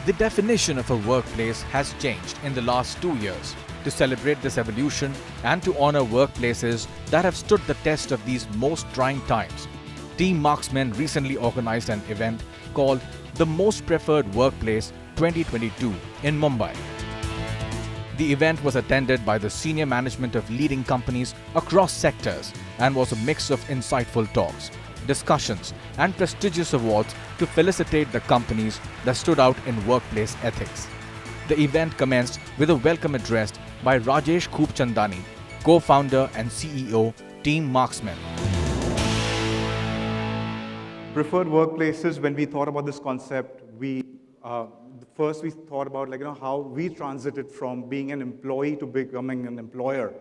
The definition of a workplace has changed in the last 2 years. To celebrate this evolution and to honor workplaces that have stood the test of these most trying times, Team Marksmen recently organized an event called the Most Preferred Workplace 2022 in Mumbai. The event was attended by the senior management of leading companies across sectors and was a mix of insightful talks, discussions, and prestigious awards to felicitate the companies that stood out in workplace ethics. The event commenced with a welcome address by Rajesh Khoopchandani, co-founder and CEO, Team Marksmen. Preferred workplaces, when we thought about this concept, first we thought about how we transited from being an employee to becoming an employer.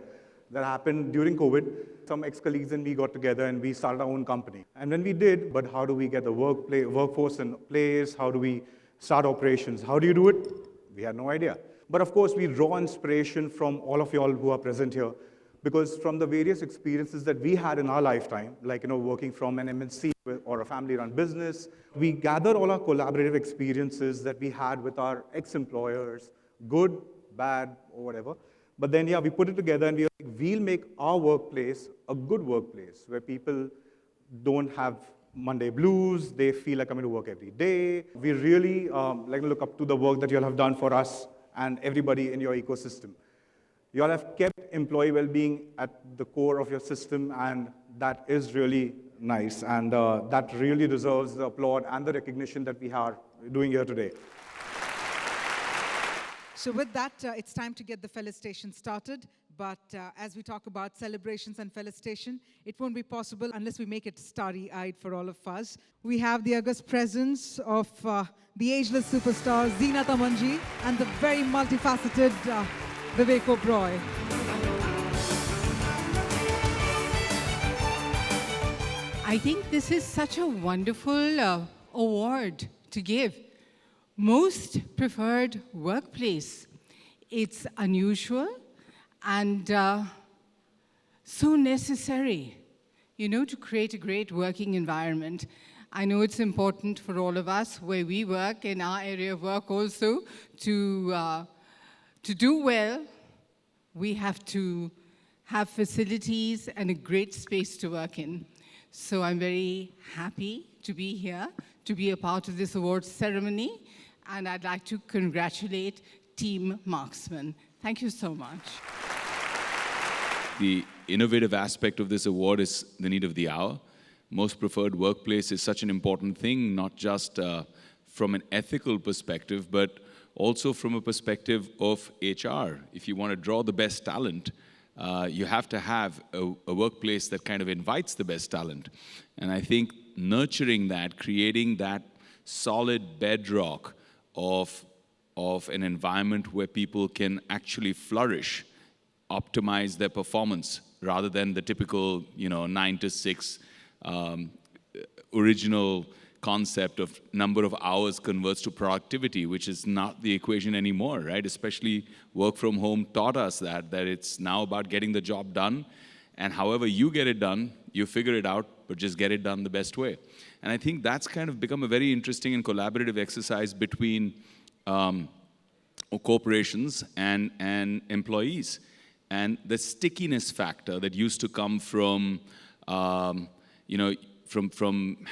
That happened during COVID. Some ex-colleagues and me got together and we started our own company. And when we did, but how do we get the workforce in place? How do we start operations? How do you do it? We had no idea. But of course, we draw inspiration from all of y'all who are present here, because from the various experiences that we had in our lifetime, working from an MNC or a family-run business, we gathered all our collaborative experiences that we had with our ex-employers, good, bad, or whatever. But then, we put it together and we'll make our workplace a good workplace where people don't have Monday blues, they feel like coming to work every day. We really look up to the work that you all have done for us and everybody in your ecosystem. You all have kept employee well-being at the core of your system, and that is really nice. And that really deserves the applaud and the recognition that we are doing here today. So with that, it's time to get the felicitation started. But as we talk about celebrations and felicitation, it won't be possible unless we make it starry-eyed for all of us. We have the august presence of the ageless superstar Zeenat Amanji and the very multifaceted Vivek Oberoi. I think this is such a wonderful award to give. Most Preferred Workplace. It's unusual and so necessary, to create a great working environment. I know it's important for all of us where we work, in our area of work also, to do well. We have to have facilities and a great space to work in. So I'm very happy to be here, to be a part of this awards ceremony, and I'd like to congratulate Team Marksmen. Thank you so much. The innovative aspect of this award is the need of the hour. Most Preferred Workplace is such an important thing, not just from an ethical perspective, but also from a perspective of HR. If you want to draw the best talent, you have to have a workplace that kind of invites the best talent. And I think nurturing that, creating that solid bedrock of an environment where people can actually flourish, optimize their performance, rather than the typical 9 to 6 original concept of number of hours converts to productivity, which is not the equation anymore, right? Especially work from home taught us that it's now about getting the job done, and however you get it done, you figure it out, but just get it done the best way. And I think that's kind of become a very interesting and collaborative exercise between corporations and employees. And the stickiness factor that used to come from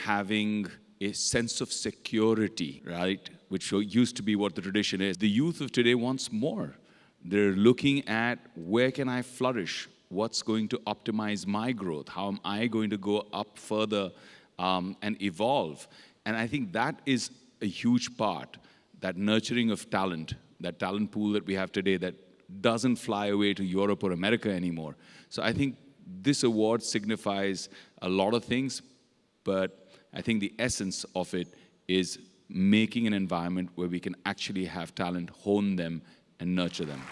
having a sense of security, right? Which used to be what the tradition is. The youth of today wants more. They're looking at where can I flourish? What's going to optimize my growth? How am I going to go up further and evolve? And I think that is a huge part, that nurturing of talent, that talent pool that we have today that doesn't fly away to Europe or America anymore. So I think this award signifies a lot of things, but I think the essence of it is making an environment where we can actually have talent, hone them, and nurture them.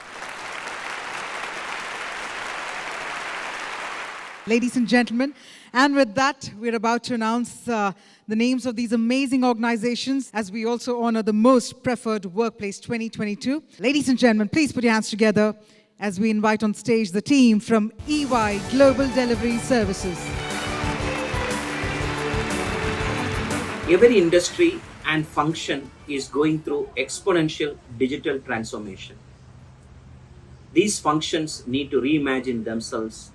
Ladies and gentlemen, and with that, we're about to announce the names of these amazing organizations as we also honor the Most Preferred Workplace 2022. Ladies and gentlemen, please put your hands together as we invite on stage the team from EY Global Delivery Services. Every industry and function is going through exponential digital transformation. These functions need to reimagine themselves,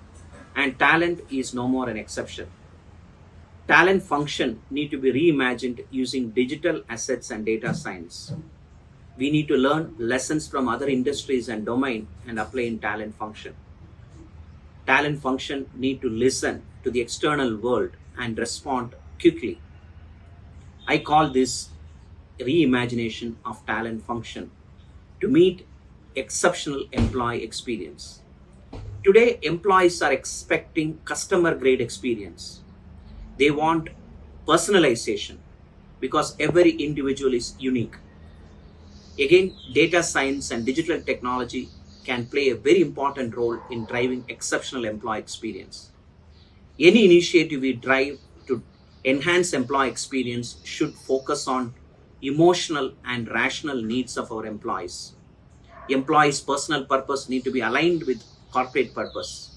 and talent is no more an exception. Talent function need to be reimagined using digital assets and data science. We need to learn lessons from other industries and domain and apply in talent function. Talent function need to listen to the external world and respond quickly. I call this reimagination of talent function to meet exceptional employee experience. Today, employees are expecting customer grade experience. They want personalization because every individual is unique. Again, data science and digital technology can play a very important role in driving exceptional employee experience. Any initiative we drive to enhance employee experience should focus on emotional and rational needs of our employees. Employees' personal purpose need to be aligned with corporate purpose.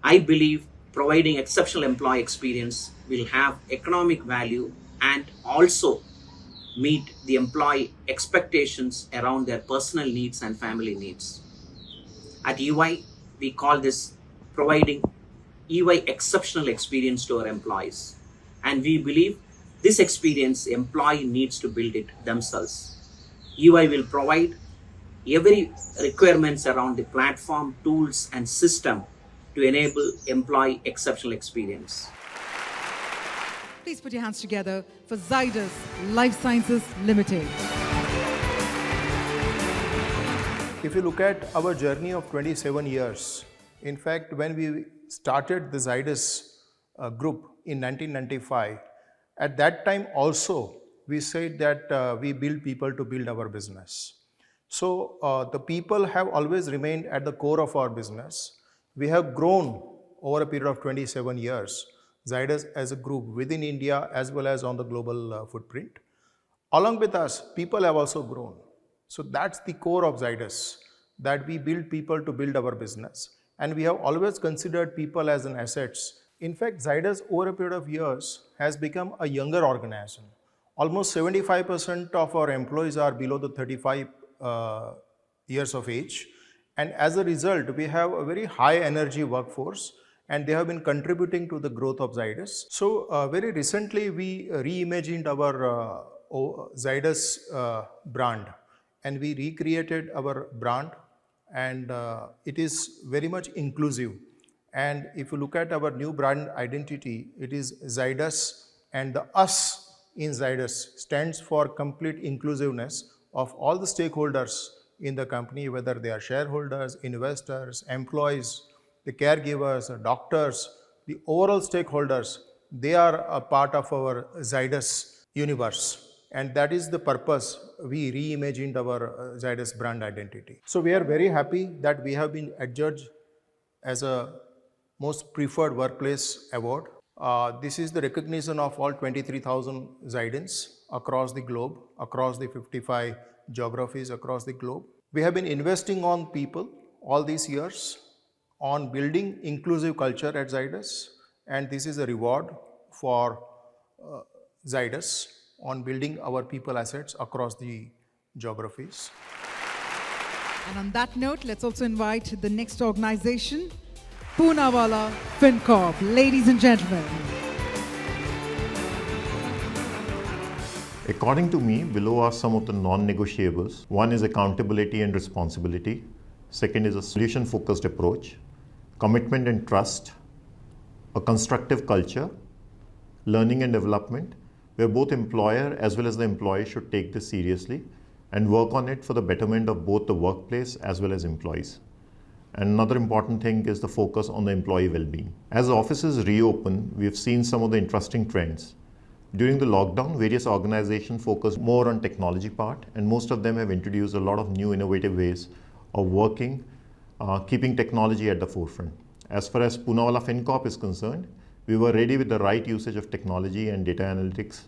I believe providing exceptional employee experience will have economic value and also meet the employee expectations around their personal needs and family needs. At EY, we call this providing EY exceptional experience to our employees. And we believe this experience employee needs to build it themselves. EY will provide every requirements around the platform, tools, and system to enable employee exceptional experience. Please put your hands together for Zydus Life Sciences Limited. If you look at our journey of 27 years, in fact, when we started the Zydus group in 1995, at that time also we said that we build people to build our business. So the people have always remained at the core of our business. We have grown over a period of 27 years. Zydus as a group within India as well as on the global footprint. Along with us, people have also grown. So that's the core of Zydus, that we build people to build our business. And we have always considered people as an assets. In fact, Zydus over a period of years has become a younger organization. Almost 75% of our employees are below the 35 years of age. And as a result, we have a very high energy workforce, and they have been contributing to the growth of Zydus. So very recently we reimagined our Zydus brand, and we recreated our brand, and it is very much inclusive. And if you look at our new brand identity, it is Zydus, and the us in Zydus stands for complete inclusiveness of all the stakeholders in the company, whether they are shareholders, investors, employees, the caregivers, the doctors, the overall stakeholders. They are a part of our Zydus universe. And that is the purpose we reimagined our Zydus brand identity. So we are very happy that we have been adjudged as a most preferred workplace award. This is the recognition of all 23,000 Zydens across the globe, across the 55 geographies across the globe. We have been investing on people all these years, on building inclusive culture at Zydus, and this is a reward for Zydus on building our people assets across the geographies. And on that note, let's also invite the next organization, Poonawalla FinCorp. Ladies and gentlemen. According to me, below are some of the non-negotiables. One is accountability and responsibility. Second is a solution-focused approach, commitment and trust, a constructive culture, learning and development, where both employer as well as the employee should take this seriously and work on it for the betterment of both the workplace as well as employees. And another important thing is the focus on the employee well-being. As offices reopen, we have seen some of the interesting trends. During the lockdown, various organizations focused more on technology part, and most of them have introduced a lot of new innovative ways of working, keeping technology at the forefront. As far as Poonawalla FinCorp is concerned, we were ready with the right usage of technology and data analytics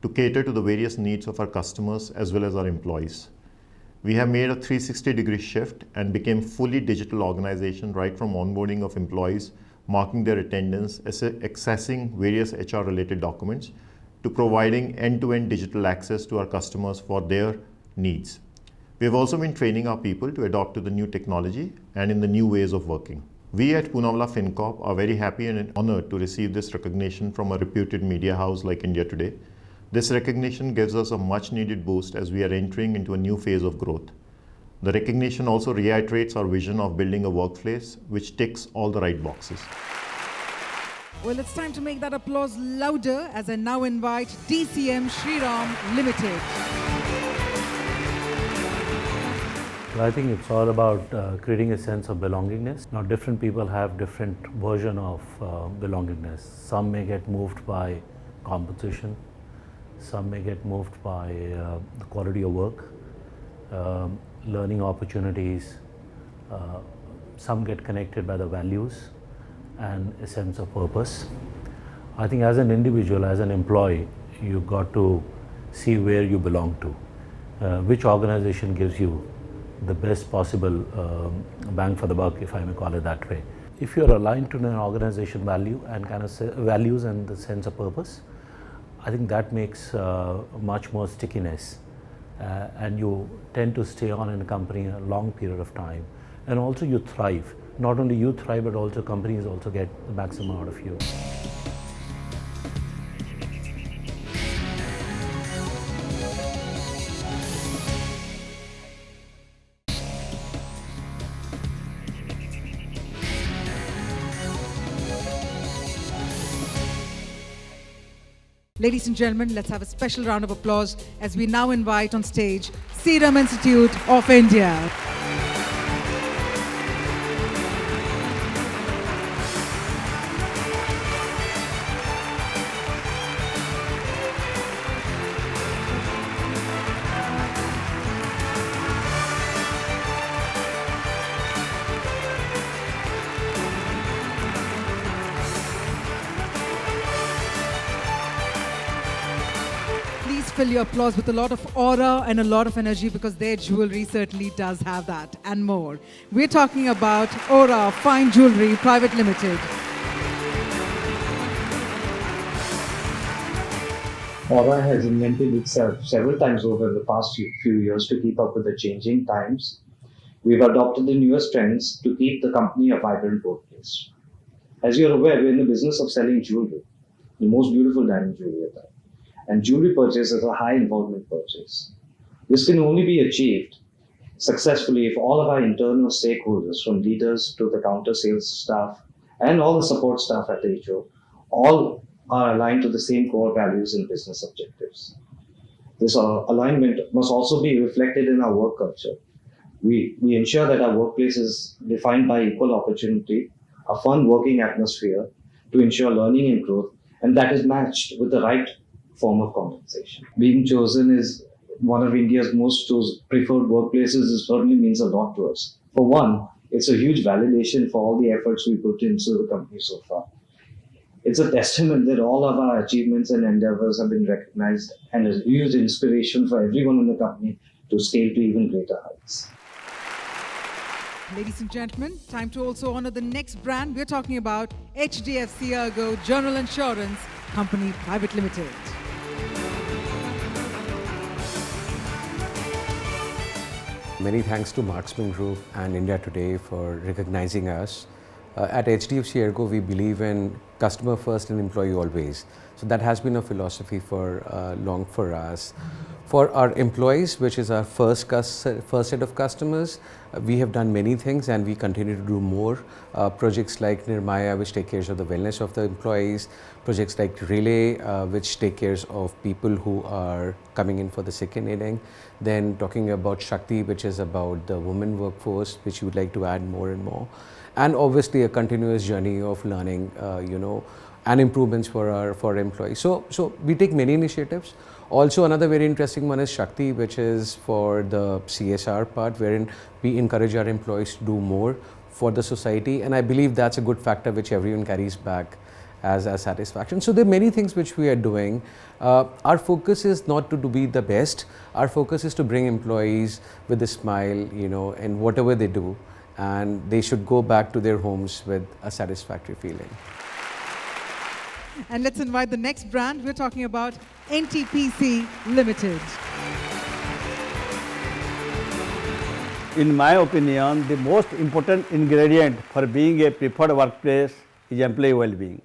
to cater to the various needs of our customers as well as our employees. We have made a 360-degree shift and became fully digital organization right from onboarding of employees, marking their attendance, accessing various HR-related documents, to providing end-to-end digital access to our customers for their needs. We have also been training our people to adopt to the new technology and in the new ways of working. We at Poonawalla FinCorp are very happy and honored to receive this recognition from a reputed media house like India Today. This recognition gives us a much needed boost as we are entering into a new phase of growth. The recognition also reiterates our vision of building a workplace which ticks all the right boxes. Well, it's time to make that applause louder as I now invite DCM Shriram Limited. Well, I think it's all about creating a sense of belongingness. Now, different people have different version of belongingness. Some may get moved by compensation. Some may get moved by the quality of work, learning opportunities. Some get connected by the values and a sense of purpose. I think as an individual, as an employee, you've got to see where you belong to, which organization gives you the best possible bang for the buck, if I may call it that way. If you're aligned to an organization value and kind of values and the sense of purpose, I think that makes much more stickiness and you tend to stay on in a company a long period of time, and also you thrive. Not only you thrive, but also companies also get the maximum out of you. Ladies and gentlemen, let's have a special round of applause as we now invite on stage Serum Institute of India. Please fill your applause with a lot of aura and a lot of energy because their jewelry certainly does have that and more. We're talking about Aura Fine Jewelry Private Limited. Aura has invented itself several times over the past few years to keep up with the changing times. We've adopted the newest trends to keep the company a vibrant workplace. As you're aware, we're in the business of selling jewelry, the most beautiful diamond jewelry at that. And jewelry purchase is a high involvement purchase. This can only be achieved successfully if all of our internal stakeholders, from leaders to the counter sales staff and all the support staff at the HO, all are aligned to the same core values and business objectives. This alignment must also be reflected in our work culture. We ensure that our workplace is defined by equal opportunity, a fun working atmosphere to ensure learning and growth, and that is matched with the right form of compensation. Being chosen is one of India's most preferred workplaces. It certainly means a lot to us. For one, it's a huge validation for all the efforts we put into the company so far. It's a testament that all of our achievements and endeavors have been recognized and a huge inspiration for everyone in the company to scale to even greater heights. Ladies and gentlemen, time to also honor the next brand. We're talking about HDFC Ergo General Insurance Company Private Limited. Many thanks to Marksman Group and India Today for recognizing us. At HDFC Ergo, we believe in customer first and employee always. So that has been a philosophy for long for us. For our employees, which is our first set of customers, we have done many things and we continue to do more. Projects like Nirmaya, which take care of the wellness of the employees. Projects like Relay, which take care of people who are coming in for the second inning. Then talking about Shakti, which is about the women workforce, which we would like to add more and more. And obviously a continuous journey of learning, and improvements for our employees. So we take many initiatives. Also, another very interesting one is Shakti, which is for the CSR part, wherein we encourage our employees to do more for the society. And I believe that's a good factor which everyone carries back as satisfaction. So there are many things which we are doing. Our focus is not to be the best. Our focus is to bring employees with a smile, in whatever they do. And they should go back to their homes with a satisfactory feeling. And let's invite the next brand. We're talking about NTPC Limited. In my opinion, the most important ingredient for being a preferred workplace is employee well-being.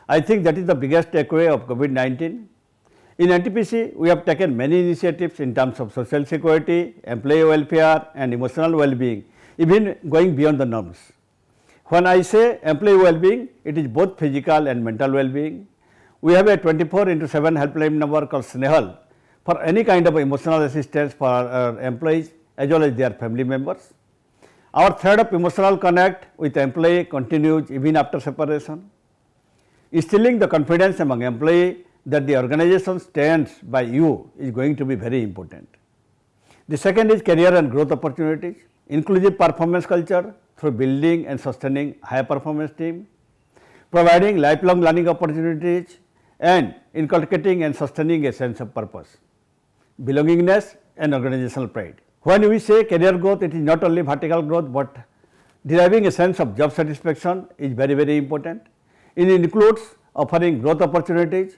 I think that is the biggest takeaway of COVID-19. In NTPC, we have taken many initiatives in terms of social security, employee welfare and emotional well-being, even going beyond the norms. When I say employee well-being, it is both physical and mental well-being. We have a 24/7 helpline number called Snehal for any kind of emotional assistance for our employees as well as their family members. Our thread of emotional connect with employee continues even after separation. Instilling the confidence among employees that the organization stands by you is going to be very important. The second is career and growth opportunities, inclusive performance culture through building and sustaining high performance team, providing lifelong learning opportunities and inculcating and sustaining a sense of purpose, belongingness and organizational pride. When we say career growth, it is not only vertical growth, but deriving a sense of job satisfaction is very, very important. It includes offering growth opportunities,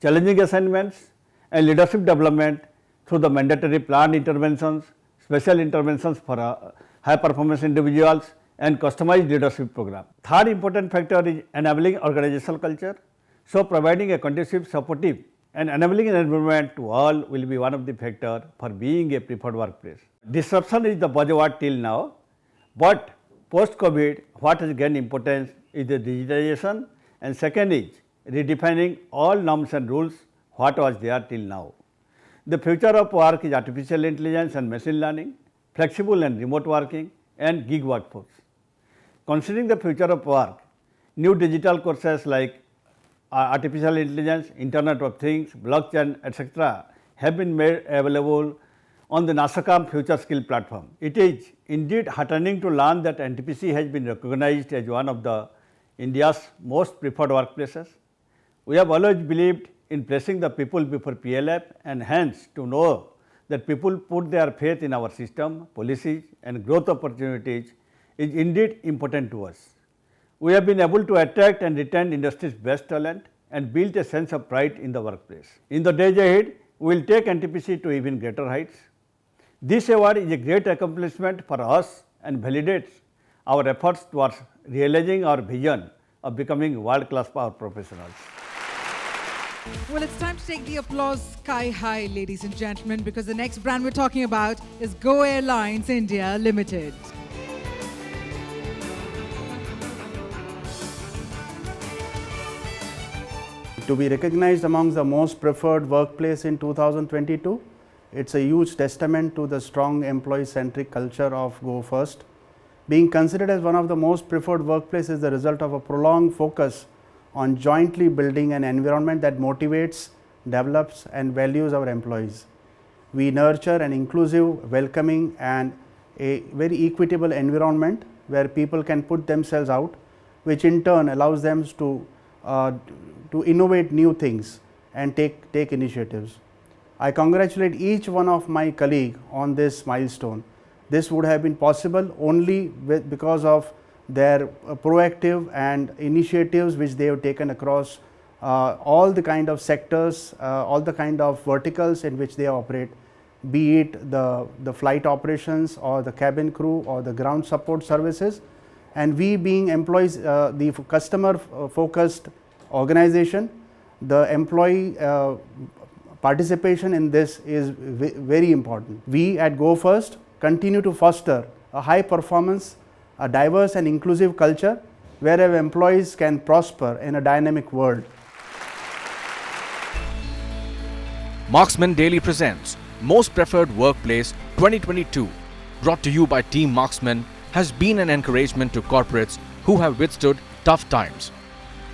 challenging assignments and leadership development through the mandatory planned interventions, special interventions for high performance individuals and customized leadership program. Third important factor is enabling organizational culture. So, providing a conducive, supportive and enabling environment to all will be one of the factors for being a preferred workplace. Disruption is the buzzword till now, but post-COVID what has gained importance is the digitization, and second is redefining all norms and rules what was there till now. The future of work is artificial intelligence and machine learning, flexible and remote working and gig workforce. Considering the future of work, new digital courses like artificial intelligence, Internet of Things, blockchain, etc. have been made available on the NASSCOM Future Skill platform. It is indeed heartening to learn that NTPC has been recognized as one of the India's most preferred workplaces. We have always believed in placing the people before PLF, and hence to know that people put their faith in our system, policies and growth opportunities is indeed important to us. We have been able to attract and retain industry's best talent and build a sense of pride in the workplace. In the days ahead, we will take NTPC to even greater heights. This award is a great accomplishment for us and validates our efforts towards realizing our vision of becoming world-class power professionals. Well, it's time to take the applause sky high, ladies and gentlemen, because the next brand we're talking about is Go Airlines India Limited. To be recognized amongst the most preferred workplace in 2022, it's a huge testament to the strong employee-centric culture of Go First. Being considered as one of the most preferred workplaces is the result of a prolonged focus on jointly building an environment that motivates, develops and values our employees. We nurture an inclusive, welcoming and a very equitable environment where people can put themselves out, which in turn allows them to innovate new things and take initiatives. I congratulate each one of my colleagues on this milestone. This would have been possible only because of their proactive and initiatives which they have taken across all the kind of sectors, all the kind of verticals in which they operate, be it the flight operations or the cabin crew or the ground support services. And we being employees, the customer focused organization, the employee participation in this is very important. We at Go First continue to foster a high performance, a diverse and inclusive culture where our employees can prosper in a dynamic world. Marksmen Daily presents Most Preferred Workplace 2022, brought to you by Team Marksmen, has been an encouragement to corporates who have withstood tough times.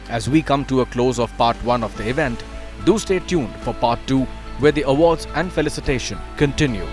As we come to a close of part 1 of the event, do stay tuned for part 2 where the awards and felicitation continue.